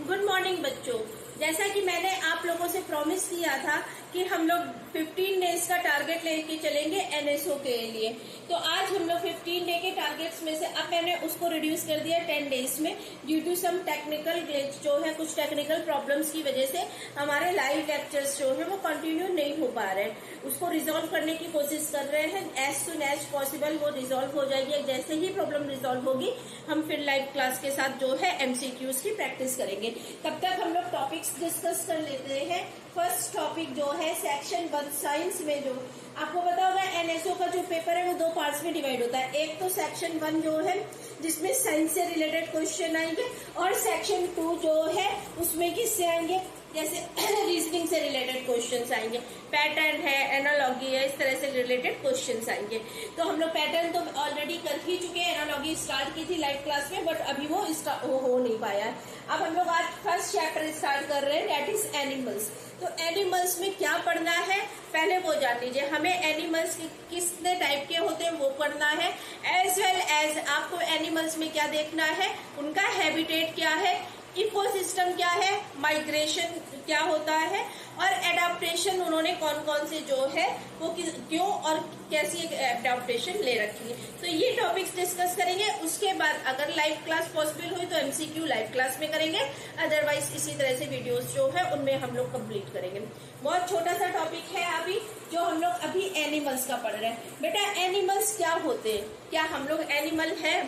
Good morning बच्चों। जैसा कि मैंने आप लोगों से प्रॉमिस किया था कि हम लोग 15 डेज का टारगेट लेके चलेंगे एनएसओ के लिए, तो आज हम लोग 15 डे के टारगेट्स में से अब मैंने उसको रिड्यूस कर दिया 10 डेज में due to some technical glitch, जो है कुछ टेक्निकल प्रॉब्लम्स की वजह से हमारे लाइव लेक्चर्स जो है वो कंटिन्यू नहीं हो पा रहे हैं। उसको रिजॉल्व करने की कोशिश कर रहे हैं, एज सुन एज पॉसिबल वो रिजॉल्व हो जाएगी। जैसे ही प्रॉब्लम रिजॉल्व होगी हम फिर लाइव क्लास के साथ जो है एमसीक्यूज की प्रैक्टिस करेंगे। तब तक हम लोग टॉपिक्स डिस्कस कर लेते हैं। फर्स्ट टॉपिक जो है सेक्शन 1 साइंस में, जो आपको पता होगा एनएसओ का जो पेपर है वो 2 पार्ट्स में डिवाइड होता है। एक तो सेक्शन 1 जो है जिसमें साइंस से रिलेटेड क्वेश्चन आएंगे, और सेक्शन 2 जो है उसमें किससे आएंगे, जैसे रीजनिंग से रिलेटेड क्वेश्चंस आएंगे, पैटर्न है, एनालॉजी है, इस तरह से रिलेटेड क्वेश्चंस आएंगे। तो हम लोग पैटर्न तो ऑलरेडी कर ही चुके हैं, एनालॉजी स्टार्ट की थी लाइव क्लास में, बट अभी वो हो नहीं पाया है। अब हम लोग आज फर्स्ट चैप्टर स्टार्ट कर रहे हैं, दैट इज एनिमल्स। तो एनिमल्स में क्या पढ़ना है पहले वो जान लीजिए। हमें एनिमल्स कितने टाइप के होते हैं वो पढ़ना है, एज वेल एज आपको एनिमल्स में क्या देखना है, उनका हैबिटेट क्या है, इकोसिस्टम क्या है, माइग्रेशन क्या होता है, और एडाप्टेशन उन्होंने कौन कौन से जो है वो क्यों और कैसी एडाप्टेशन ले रखी है। तो ये टॉपिक्स डिस्कस करेंगे। उसके बाद अगर लाइव क्लास पॉसिबल हुई तो एमसीक्यू लाइव क्लास में करेंगे, अदरवाइज इसी तरह से वीडियोस जो है उनमें हम लोग कंप्लीट करेंगे। बहुत छोटा सा टॉपिक है अभी जो हम लोग अभी एनिमल्स का पढ़ रहे हैं। बेटा एनिमल्स क्या होते हैं, क्या हम लोग एनिमल है?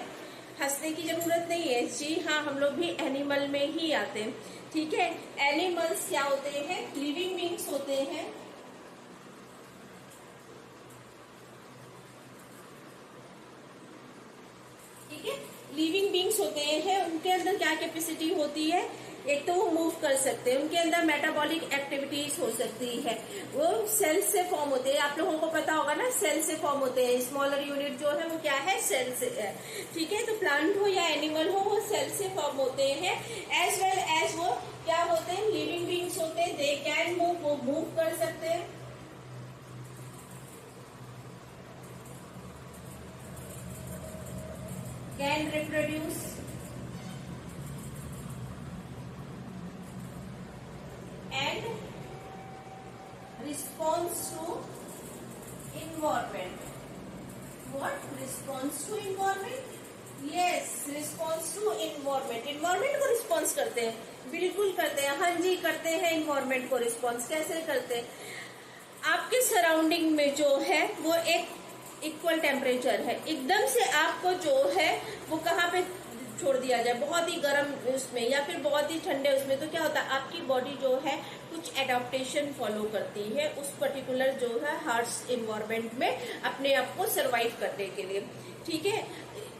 हंसने की जरूरत नहीं है, जी हाँ, हम लोग भी एनिमल में ही आते हैं। ठीक है, एनिमल्स क्या होते हैं? लिविंग बींग्स होते हैं। ठीक है, लिविंग बींग्स होते हैं। उनके अंदर क्या कैपेसिटी होती है? एक तो वो मूव कर सकते हैं, उनके अंदर मेटाबॉलिक एक्टिविटीज हो सकती है, वो सेल से फॉर्म होते हैं। आप लोगों को पता होगा ना, सेल से फॉर्म होते हैं। स्मॉलर यूनिट जो है वो क्या है? सेल से है। ठीक है, तो प्लांट हो या एनिमल हो वो सेल से फॉर्म होते हैं। एज वेल एज वो क्या होते हैं? लिविंग बींग्स होते हैं। दे कैन मूव, वो मूव कर सकते हैं। Can reproduce, and response to environment. What? Response to environment? Yes, response to environment. environment को रिस्पॉन्स करते हैं, बिल्कुल करते हैं, हाँ जी करते हैं। environment को रिस्पॉन्स कैसे करते हैं? आपके सराउंडिंग में जो है वो एक इक्वल टेम्परेचर है, एकदम से आपको जो है वो कहाँ पे छोड़ दिया जाए, बहुत ही गर्म उसमें या फिर बहुत ही ठंडे उसमें, तो क्या होता है आपकी बॉडी जो है कुछ एडाप्टेशन फॉलो करती है उस पर्टिकुलर जो है हार्श एनवायरनमेंट में अपने आप को सरवाइव करने के लिए। ठीक है,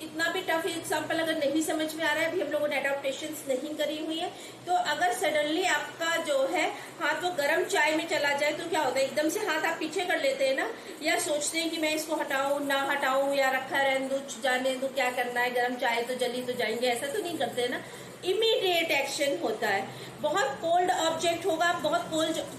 इतना भी टफ एग्जाम्पल अगर नहीं समझ में आ रहा है, अभी हम लोगों ने एडाप्टेशन नहीं करी हुई है, तो अगर सडनली आपका जो है हाथ वो गर्म चाय में चला जाए तो क्या होता है? एकदम से हाथ आप पीछे कर लेते हैं ना, या सोचते हैं कि मैं इसको हटाऊं ना हटाऊं, या रखा रहने दो, जाने दो, क्या करना है, गर्म चाय तो जली तो जाएंगे, ऐसा तो नहीं करते ना। इमीडिएट एक्शन होता है। बहुत कोल्ड ऑब्जेक्ट होगा, बहुत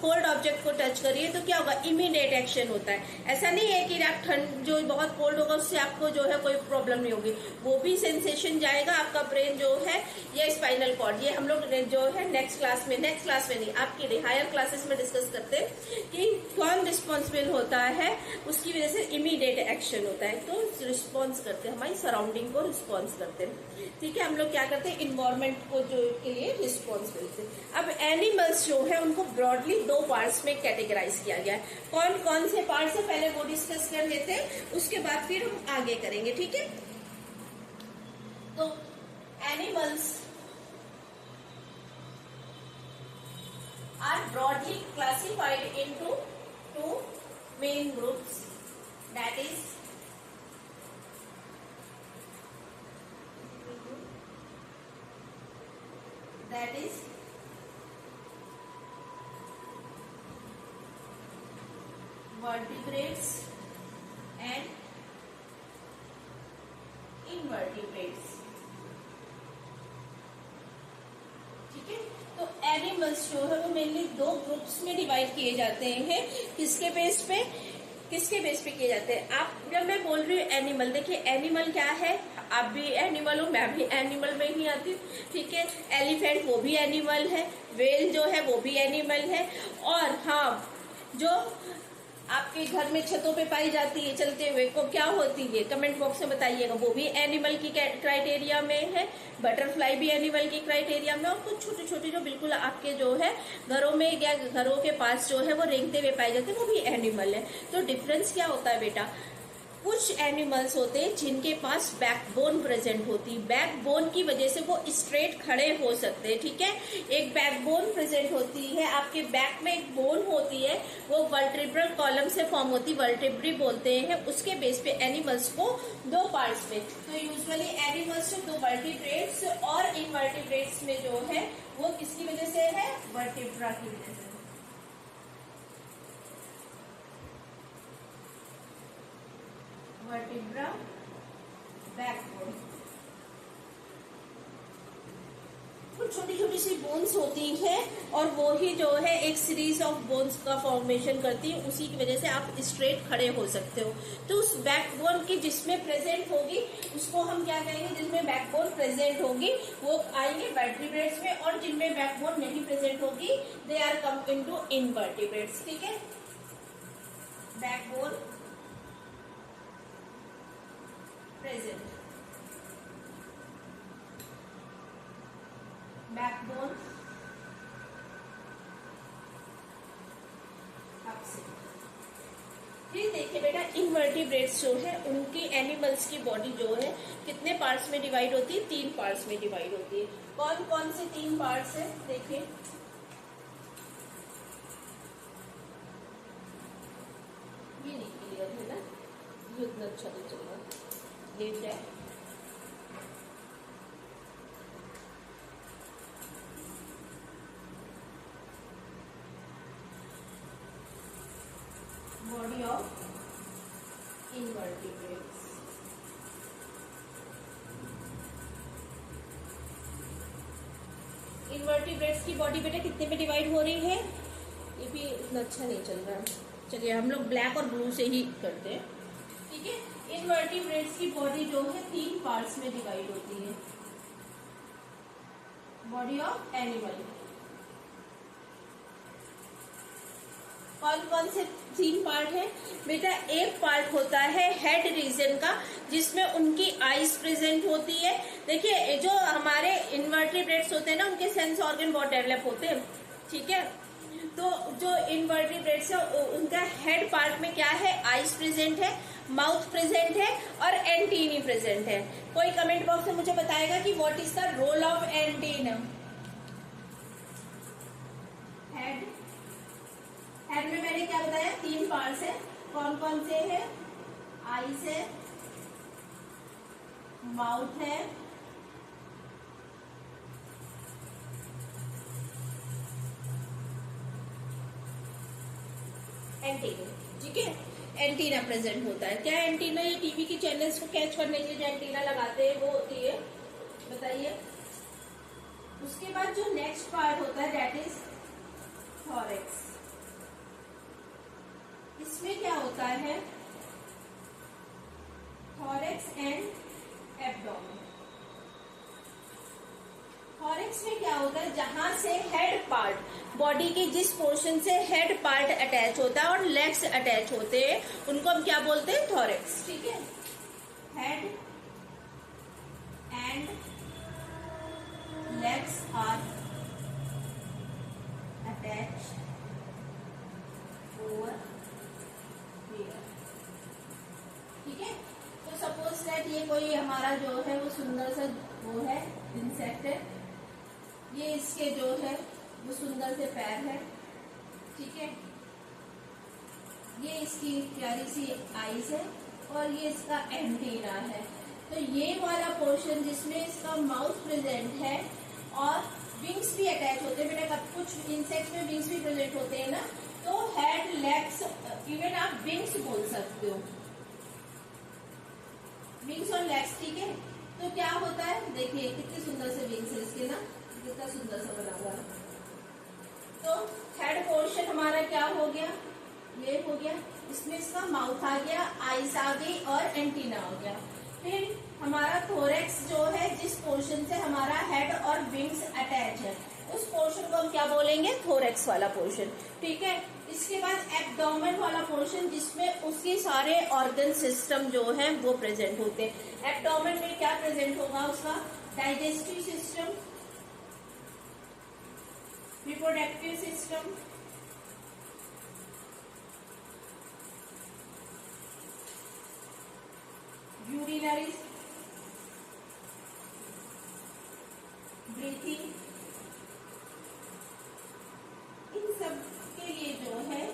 कोल्ड ऑब्जेक्ट को टच करिए तो क्या होगा? इमीडिएट एक्शन होता है। ऐसा नहीं है कि आप ठंड जो बहुत कोल्ड होगा उससे आपको जो है कोई प्रॉब्लम नहीं होगी, वो भी सेंसेशन जाएगा आपका ब्रेन जो है, या स्पाइनल कॉर्ड। ये हम लोग जो है नेक्स्ट क्लास में नहीं, आपके हायर क्लासेस में डिस्कस करते हैं कि कौन रिस्पॉन्सिबल होता है, उसकी वजह से इमीडिएट एक्शन होता है। तो रिस्पॉन्स करते हैं, हमारी सराउंडिंग को रिस्पॉन्स करते हैं। ठीक है, हम लोग क्या करते हैं? इन्वायरमेंट को जो के लिए रिस्पॉन्स मिलते हैं। अब एनिमल्स जो है उनको ब्रॉडली 2 पार्ट्स में कैटेगराइज किया गया है। कौन कौन से पार्ट्स है पहले वो डिस्कस कर लेते हैं, उसके बाद फिर हम आगे करेंगे। ठीक है, तो animals are broadly classified into 2 main groups, that is vertebrates and invertebrates। ठीक है, तो एनिमल्स जो है वो मेनली 2 ग्रुप्स में डिवाइड किए जाते हैं। किसके बेस पे किए जाते हैं? आप जब मैं बोल रही हूँ एनिमल, देखिए एनिमल क्या है? आप भी एनिमल हो, मैं भी एनिमल में ही आती हूँ, ठीक है। एलिफेंट वो भी एनिमल है, व्हेल जो है वो भी एनिमल है, और हाँ जो आपके घर में छतों पे पाई जाती है चलते हुए को क्या होती है, कमेंट बॉक्स में बताइएगा, वो भी एनिमल की क्राइटेरिया में है। बटरफ्लाई भी एनिमल की क्राइटेरिया में, और कुछ छोटे छोटे जो बिल्कुल आपके जो है घरों में या घरों के पास जो है वो रेंगते हुए पाए जाते हैं, वो भी एनिमल है। तो डिफरेंस क्या होता है बेटा, कुछ एनिमल्स होते हैं जिनके पास बैकबोन प्रेजेंट होती है, बैकबोन की वजह से वो स्ट्रेट खड़े हो सकते हैं, ठीक है। एक बैकबोन प्रेजेंट होती है, आपके बैक में एक बोन होती है, वो वर्टिब्रल कॉलम से फॉर्म होती है, वर्टिब्री बोलते हैं। उसके बेस पे एनिमल्स को दो पार्ट्स में, तो यूजुअली एनिमल्स दो वर्टिब्रेट्स और इनवर्टिब्रेट्स में जो है वो किसकी वजह से है, वर्टिब्रा की वजह से। वर्टिब्रा, बैकबोन, कुछ छोटी छोटी सी बोन्स होती है, और वो ही जो है एक सीरीज ऑफ बोन्स का फॉर्मेशन करती है, उसी की वजह से आप स्ट्रेट खड़े हो सकते हो। तो उस बैकबोन की जिसमें प्रेजेंट होगी उसको हम क्या कहेंगे, जिसमें बैकबोन प्रेजेंट होगी वो आएंगे वर्टिब्रेट्स में, और जिनमें बैकबोन नहीं प्रेजेंट होगी they are come into invertebrates, ठीक है। Backbone present, backbone absent. फिर देखिए बेटा, इनवर्टिब्रेट्स जो है उनकी एनिमल्स की बॉडी जो है कितने पार्ट्स में डिवाइड होती है, 3 पार्ट्स में डिवाइड होती है। कौन कौन से 3 पार्ट्स है, देखिए। ये नहीं क्लियर है ना, ये उतना अच्छा नहीं चल रहा, ये क्या है, बॉडी ऑफ इनवर्टिब्रेट्स। इनवर्टिब्रेट्स की बॉडी बेटा कितने में डिवाइड हो रही है, ये भी उतना अच्छा नहीं चल रहा है, चलिए हम लोग ब्लैक और ब्लू से ही करते हैं, ठीक है। इनवर्टिब्रेट्स की बॉडी जो है 3 पार्ट्स में डिवाइड होती है, बॉडी ऑफ एनिमल। कौन कौन से 3 पार्ट है बेटा, एक पार्ट होता है हेड रीजन का, जिसमें उनकी आईज प्रेजेंट होती है। देखिए जो हमारे इनवर्टिब्रेट्स होते हैं ना, उनके सेंस ऑर्गन बहुत डेवलप होते हैं, ठीक है। तो जो इनवर्टिब्रेट्स है उनका हेड पार्ट में क्या है, आईज प्रेजेंट है, माउथ प्रेजेंट है, और एंटीनी प्रेजेंट है। कोई कमेंट बॉक्स में मुझे बताएगा कि what is the role of antenna. Head में मैंने क्या बताया, 3 पार्ट्स है, कौन कौन से है, आईज है, माउथ है, एंटीना, ठीक है। एंटीना प्रेजेंट होता है। क्या एंटीना, ये टीवी की चैनल्स को कैच करने के लिए जो एंटीना लगाते हैं वो होती है, बताइए। उसके बाद जो नेक्स्ट पार्ट होता है दैट इज थॉरेक्स। इसमें क्या होता है, थॉरेक्स एंड एब्डोमेन। थॉरेक्स में क्या होता है, जहां से हेड पार्ट, बॉडी के जिस पोर्शन से हेड पार्ट अटैच होता है और लेग्स अटैच होते हैं उनको हम क्या बोलते हैं, थॉरेक्स, ठीक है। Head and legs are attach over here, ठीक है। तो सपोज दैट ये कोई हमारा जो है वो सुंदर सा वो है इंसेक्ट है, ये इसके जो है वो सुंदर से पैर है, ठीक है। ये इसकी प्यारी सी आईज है, और ये इसका एंटीना है। तो ये वाला पोर्शन जिसमें इसका माउथ प्रेजेंट है और विंग्स भी अटैच होते हैं बेटा, कुछ इंसेक्ट्स में विंग्स भी प्रेजेंट होते हैं ना, तो हेड, लेग्स, इवन आप विंग्स बोल सकते हो, विंग्स और लेग्स, ठीक है। तो क्या होता है, देखिए कितनी सुंदर से विंग्स है इसके ना, कितना सुंदर सा बना हुआ है। तो हेड पोर्शन हमारा क्या हो गया, ये हो गया, इसमें इसका माउथ आ गया, आईज आ गई और एंटीना हो गया। फिर हमारा थोरेक्स जो है, जिस पोर्शन से हमारा हेड और विंग्स अटैच है, उस पोर्शन को हम क्या बोलेंगे? थोरेक्स वाला पोर्शन। ठीक है। इसके बाद एब्डोमेन वाला पोर्शन, जिसमें उसके सारे ऑर्गन सिस्टम जो है वो प्रेजेंट होते हैं। एब्डोमेन में क्या प्रेजेंट होगा? उसका digestive system, reproductive system, urinary, breathing, इन सब के लिए जो है,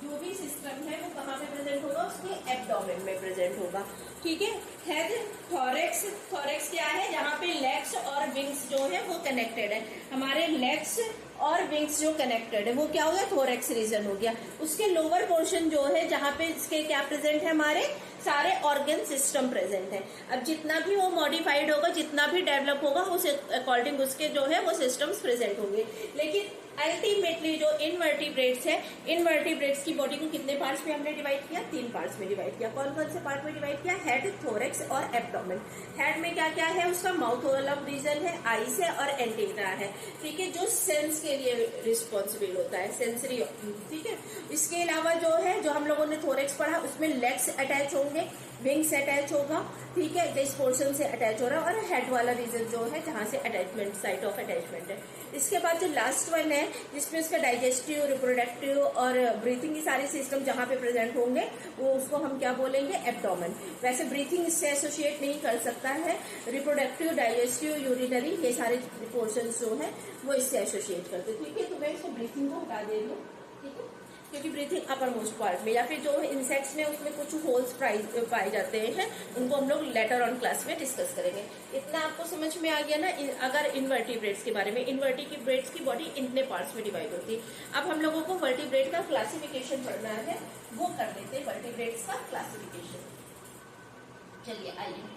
जो भी सिस्टम है वो कहाँ पे प्रेजेंट होगा? उसके एब्डोमेन में प्रेजेंट होगा। ठीक है। हेड, थोरेक्स, थोरेक्स क्या है? जहाँ पे लेग्स और विंग्स जो है वो कनेक्टेड है। हमारे लेग्स और विंग्स जो कनेक्टेड है वो क्या हो गया? थोरेक्स रीजन हो गया। उसके लोअर पोर्शन जो है, जहाँ पे इसके क्या प्रेजेंट है? हमारे सारे ऑर्गन सिस्टम प्रेजेंट है। अब जितना भी वो मॉडिफाइड होगा, जितना भी डेवलप होगा, उस अकॉर्डिंग उसके जो है वो सिस्टम्स प्रेजेंट होंगे। लेकिन अल्टीमेटली जो इनवर्टिब्रेट्स है, इनवर्टिब्रेट्स की बॉडी को कितने पार्ट्स में हमने डिवाइड किया? 3 पार्ट्स में डिवाइड किया। कौन कौन से पार्ट में डिवाइड किया? हेड, थोरेक्स और एब्डोमेन। हेड में क्या क्या है? उसका माउथ वाला रीजन है, आईज है और एंटीना है। ठीक है। जो सेंस के लिए रिस्पॉन्सिबल होता है, सेंसरी। ठीक है। इसके अलावा जो है, जो हम लोगों ने थोरेक्स पढ़ा, उसमें लेग्स अटैच होंगे, विंग्स अटैच होगा। ठीक है। जिस पोर्शन से अटैच हो रहा है, और हेड वाला रीजन जो है जहां से अटैचमेंट, साइट ऑफ अटैचमेंट है। इसके बाद जो लास्ट वन है, जिसमें उसका डाइजेस्टिव, रिप्रोडक्टिव और ब्रीथिंग की सारी सिस्टम जहां पे प्रेजेंट होंगे, वो उसको हम क्या बोलेंगे? एब्डोमेन। वैसे ब्रीथिंग इससे एसोसिएट नहीं कर सकता है। रिप्रोडक्टिव, डाइजेस्टिव, यूरिनरी, ये सारे पोर्शन जो है वो इससे एसोसिएट करते। ठीक है। तो मैं इसको ब्रीथिंग को हटा दे रही हूँ। ठीक है। क्योंकि ब्रीथिंग अपर मोस्ट पार्ट में, या फिर जो इंसेक्ट्स में उसमें कुछ होल्स पाए जाते हैं, उनको हम लोग लेटर ऑन क्लास में डिस्कस करेंगे। इतना आपको समझ में आ गया ना? अगर इनवर्टिब्रेट्स के बारे में, इनवर्टिब्रेट्स की बॉडी इतने पार्ट्स में डिवाइड होती है। अब हम लोगों को वर्टिब्रेट का क्लासिफिकेशन पढ़ना है, वो कर लेते हैं। वर्टिब्रेट्स का क्लासिफिकेशन, चलिए आइए।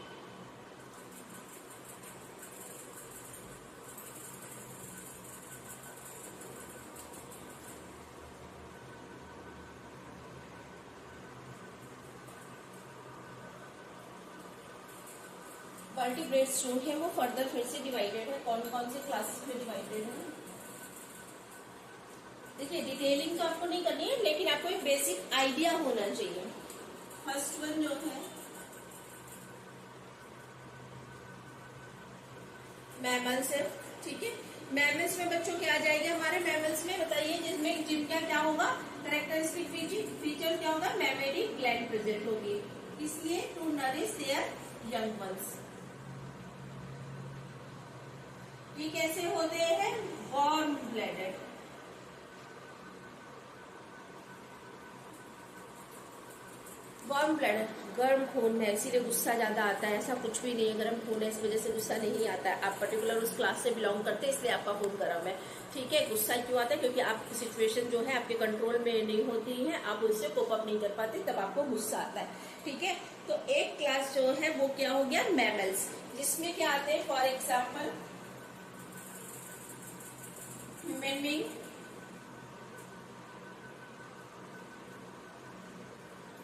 वर्टिब्रेट्स जो है वो फर्दर फिर से डिवाइडेड है। कौन कौन से क्लासेस में डिवाइडेड है? देखिए, डिटेलिंग तो आपको नहीं करनी है, लेकिन आपको एक बेसिक आइडिया होना चाहिए। फर्स्ट वन जो है मैमल्स है। ठीक है। मैमल्स में बच्चों क्या आ जाएगा? हमारे मैमल्स में बताइए, जिसमें जिनका क्या होगा? कैरेक्टरिस्टिक फीचर क्या होगा? मैमेरी ग्लैंड प्रेजेंट होगी, इसलिए to nourish their young ones. ये कैसे होते हैं? Warm blooded. वार्म ब्लडेड, गर्म खून है, इसीलिए गुस्सा ज्यादा आता है। ऐसा कुछ भी नहीं है, गर्म खून है इस वजह से गुस्सा नहीं आता है। आप पर्टिकुलर उस क्लास से बिलोंग करते हैं, इसलिए आपका खून गर्म है। ठीक है। गुस्सा क्यों आता है? क्योंकि आपकी सिचुएशन जो है आपके कंट्रोल में नहीं होती है, आप उससे कोप अप नहीं कर पाते, तब आपको गुस्सा आता है। ठीक है। तो एक क्लास जो है वो क्या हो गया? मैमल्स, जिसमें क्या आते हैं? For example human being,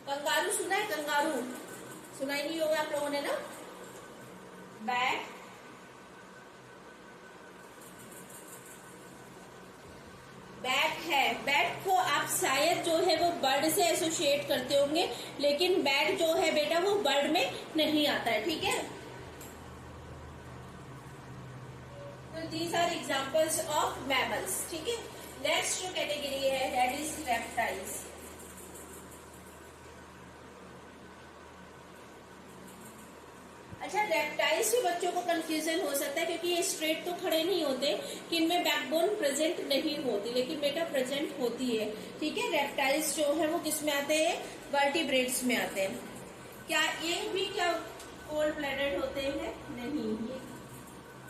kangaroo. सुना है? कंगारू सुना ही नहीं होगा आप लोगों ने ना? बैट, बैट है। बैट को आप शायद जो है वो बर्ड से एसोसिएट करते होंगे, लेकिन बैट जो है बेटा वो बर्ड में नहीं आता है। ठीक है। तो these are examples of mammals. ठीक है। नेक्स्ट जो कैटेगरी है दैट इज रेप्टाइल्स। अच्छा, रेप्टाइल्स में बच्चों को कंफ्यूजन हो सकता है, क्योंकि ये स्ट्रेट तो खड़े नहीं होते, कि इनमें बैकबोन प्रेजेंट नहीं होती, लेकिन बेटा प्रेजेंट होती है। ठीक है। रेप्टाइल्स जो है वो किस में आते हैं? वर्टिब्रेट्स में आते हैं। क्या ये भी क्या कोल्ड ब्लडेड होते हैं? नहीं, ये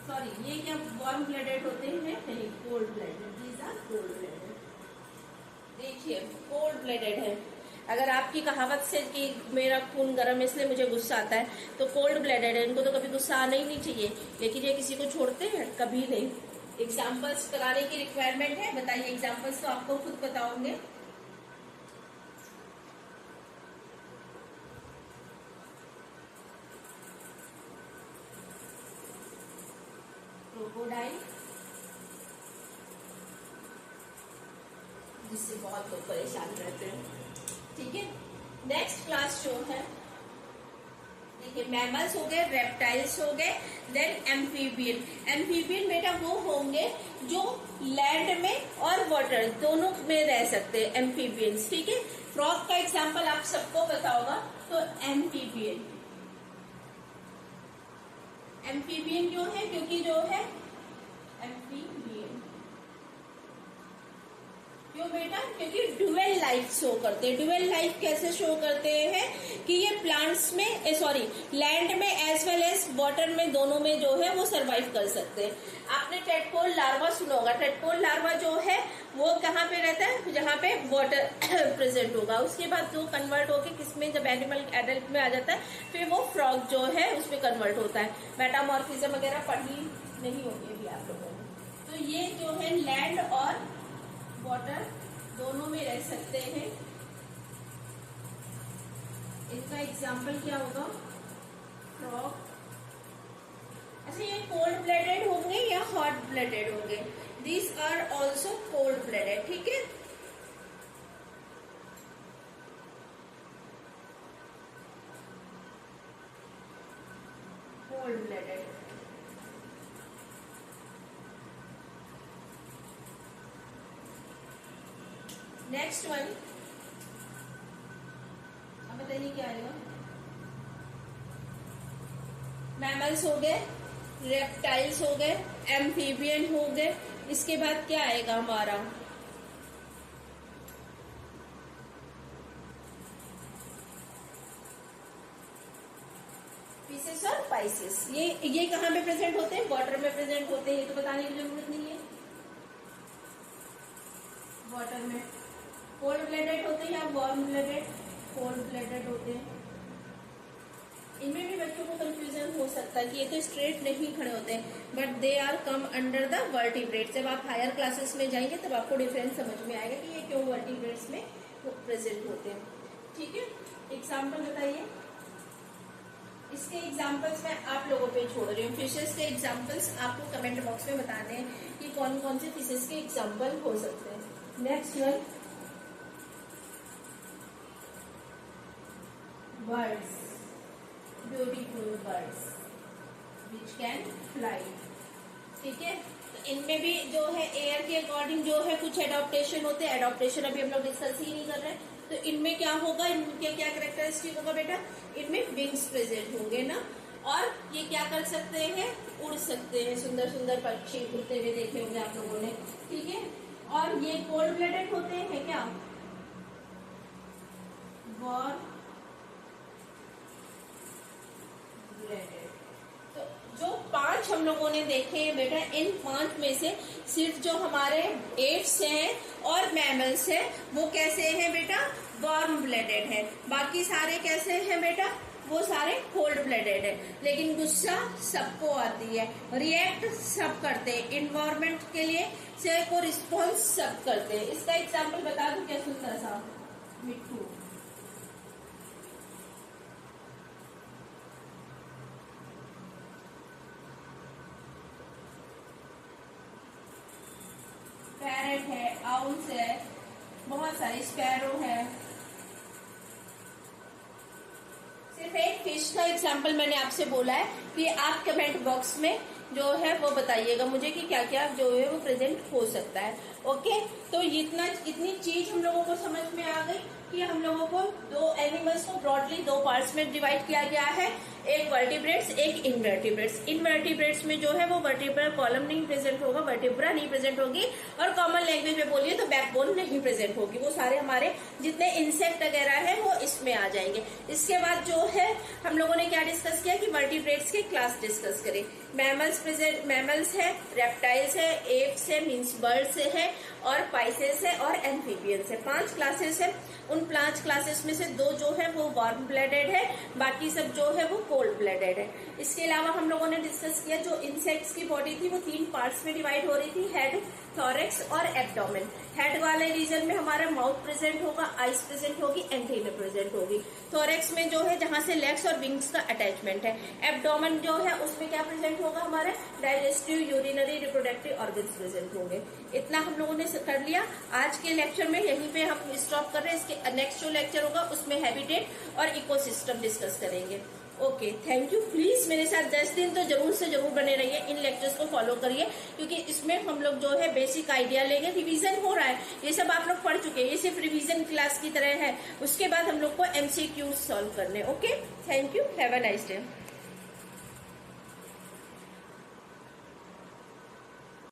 सॉरी, ये क्या वार्म ब्लडेड होते हैं? नहीं, cold blooded. These are cold blooded. देखिए, कोल्ड ब्लडेड है। अगर आपकी कहावत से कि मेरा खून गर्म है इसलिए मुझे गुस्सा आता है, तो कोल्ड ब्लडेड है, इनको तो कभी गुस्सा आना ही नहीं चाहिए। लेकिन ये किसी को छोड़ते हैं? कभी नहीं। एग्जाम्पल्स कराने की रिक्वायरमेंट है? बताइए, एग्जाम्पल्स तो आपको खुद पता होंगे। क्रोकोडाइल, जिससे बहुत लोग परेशान रहते हैं। ठीक है, नेक्स्ट क्लास जो है, देखिए मैमल्स हो गए, रेप्टाइल्स हो गए, देन एम्फीबियन। एम्फीबियन बेटा वो होंगे जो लैंड में और वाटर दोनों में रह सकते हैं, एम्फीबियंस। ठीक है, फ्रॉग का एग्जांपल आप सबको पता होगा, तो एम्फीबियन। एम्फीबियन क्यों है? क्योंकि जो है एम्फीबियन क्यों बेटा? क्योंकि ड्यूअल लाइफ शो करते हैं। ड्यूअल लाइफ कैसे शो करते हैं कि ये प्लांट्स में सॉरी लैंड में एज वेल एज वाटर में दोनों में जो है वो सरवाइव कर सकते हैं। आपने टेडपोल लार्वा सुना होगा। टेडपोल लार्वा जो है वो कहाँ पे रहता है? जहाँ पे वाटर प्रेजेंट होगा। उसके बाद जो कन्वर्ट होके किसमें, जब एनिमल एडल्ट में आ जाता है फिर वो फ्रॉग जो है उसमें कन्वर्ट होता है। मेटामॉर्फिज्म वगैरह पढ़ी नहीं होगी अभी आप लोगों ने। तो ये जो है लैंड और वाटर दोनों में रह सकते हैं। इनका एग्जाम्पल क्या होगा? फ्रॉग। अच्छा, ये कोल्ड ब्लडेड होंगे या हॉट ब्लडेड होंगे? These are also cold blooded. ठीक है, कोल्ड ब्लडेड। नेक्स्ट वन, अब बताइए क्या आएगा? मैमल्स हो गए, रेप्टाइल्स हो गए, एम्फीबियन हो गए। इसके बाद क्या आएगा हमारा? फिशेस और स्पाइसेस। ये कहाँ पे प्रेजेंट होते हैं? वाटर में प्रेजेंट होते हैं। ये तो बताने की जरूरत नहीं है। वाटर में कोल्ड ब्लडेड होते हैं या वार्म ब्लडेड? कोल्ड ब्लडेड होते हैं। इनमें भी बच्चों को कंफ्यूजन हो सकता है कि ये तो स्ट्रेट नहीं खड़े होते हैं, but they are come under the vertebrates. जब आप हायर क्लासेस में जाएंगे तब आपको डिफरेंस समझ में आएगा कि ये क्यों वर्टिब्रेट्स में प्रेजेंट होते हैं। ठीक है, एग्जाम्पल बताइए। इसके एग्जाम्पल्स मैं आप लोगों पे छोड़ रही हूँ। फिशेस के एग्जाम्पल्स आपको कमेंट बॉक्स में बताने हैं कि कौन कौन से फिशेस के एग्जाम्पल हो सकते हैं। Next one, birds, beautiful birds which can fly. ठीक है, तो इनमें भी जो है एयर के अकॉर्डिंग जो है कुछ एडॉप्टेशन होते हैं। एडॉप्टेशन अभी हम लोग डिस्कस ही नहीं कर रहे हैं। तो इनमें क्या होगा, इनके क्या कैरेक्टरिस्टिक होगा बेटा? इनमें विंग्स प्रेजेंट होंगे ना, और ये क्या कर सकते हैं? उड़ सकते हैं। सुंदर सुंदर पक्षी उड़ते हुए देखे होंगे आप लोगों ने। ठीक है, और ये कोल्ड ब्लडेड होते हैं क्या? Warm blooded. तो जो 5 हम लोगों ने देखे हैं बेटा, इन 5 में से सिर्फ जो हमारे एप्स हैं और मैमल्स हैं वो कैसे हैं बेटा? वार्म ब्लडेड है। बाकी सारे कैसे हैं बेटा? वो सारे कोल्ड ब्लडेड है। लेकिन गुस्सा सबको आती है, रिएक्ट सब करते हैं, इन्वायरमेंट के लिए से को रिस्पॉन्स सब करते हैं। इसका एग्जाम्पल बता दूं क्या सुंदर सा? मिट्टू। पैरेट है, आउल्स है, बहुत सारे, स्पैरो है। सिर्फ एक फिश का एग्जाम्पल मैंने आपसे बोला है कि आप कमेंट बॉक्स में जो है वो बताइएगा मुझे कि क्या क्या जो है वो प्रेजेंट हो सकता है। ओके, तो इतनी चीज हम लोगों को समझ में आ गई कि हम लोगों को दो एनिमल्स को ब्रॉडली 2 पार्ट्स में डिवाइड किया गया है, एक वर्टिब्रेट्स, एक इनवर्टिब्रेट्स। इनवर्टिब्रेट्स में जो है वो वर्टिब्रल कॉलम नहीं प्रेजेंट होगा, वर्टिब्रा नहीं प्रेजेंट होगी, और कॉमन लैंग्वेज में बोलिए तो बैकबोन नहीं प्रेजेंट होगी। वो सारे हमारे जितने इंसेक्ट वगैरह है वो इसमें आ जाएंगे। इसके बाद जो है हम लोगों ने क्या डिस्कस किया कि वर्टिब्रेट्स के क्लास डिस्कस करें। मैमल्स है, रेप्टाइल्स है, एप्स है मीन्स बर्ड्स है, और पाइसेस है और एम्फीबियंस है। 5 क्लासेस है। उन 5 क्लासेस में से 2 जो है वो वार्म ब्लडेड है, बाकी सब जो है वो कोल्ड ब्लडेड है। इसके अलावा हम लोगों ने डिस्कस किया जो इंसेक्ट्स की बॉडी थी वो 3 पार्ट्स में डिवाइड हो रही थी, हेड, थॉरेक्स और एब्डोमेन। हेड वाले रीजन में हमारा माउथ प्रेजेंट होगा, आईज प्रेजेंट होगी, एंटेना प्रेजेंट होगी। थॉरेक्स में जो है जहां से लेग्स और विंग्स का अटैचमेंट है। एब्डोमेन जो है उसमें क्या प्रेजेंट होगा, हमारे digestive, urinary, reproductive organs present होंगे। इतना हम लोगों ने कर लिया। आज के लेक्चर में यहीं पे हम स्टॉप कर रहे हैं। इसके नेक्स्ट जो लेक्चर होगा उसमें हैबिटेट और इकोसिस्टम डिस्कस करेंगे। Okay, thank you. प्लीज मेरे साथ 10 दिन तो जरूर से जरूर बने रहिए, इन लेक्चर्स को फॉलो करिए, क्योंकि इसमें हम लोग जो है बेसिक आइडिया लेंगे। रिवीजन हो रहा है, ये सब आप लोग पढ़ चुके हैं, ये सिर्फ रिवीजन क्लास की तरह है। उसके बाद हम लोग को MCQ सॉल्व करने। Okay, thank you, have a nice day.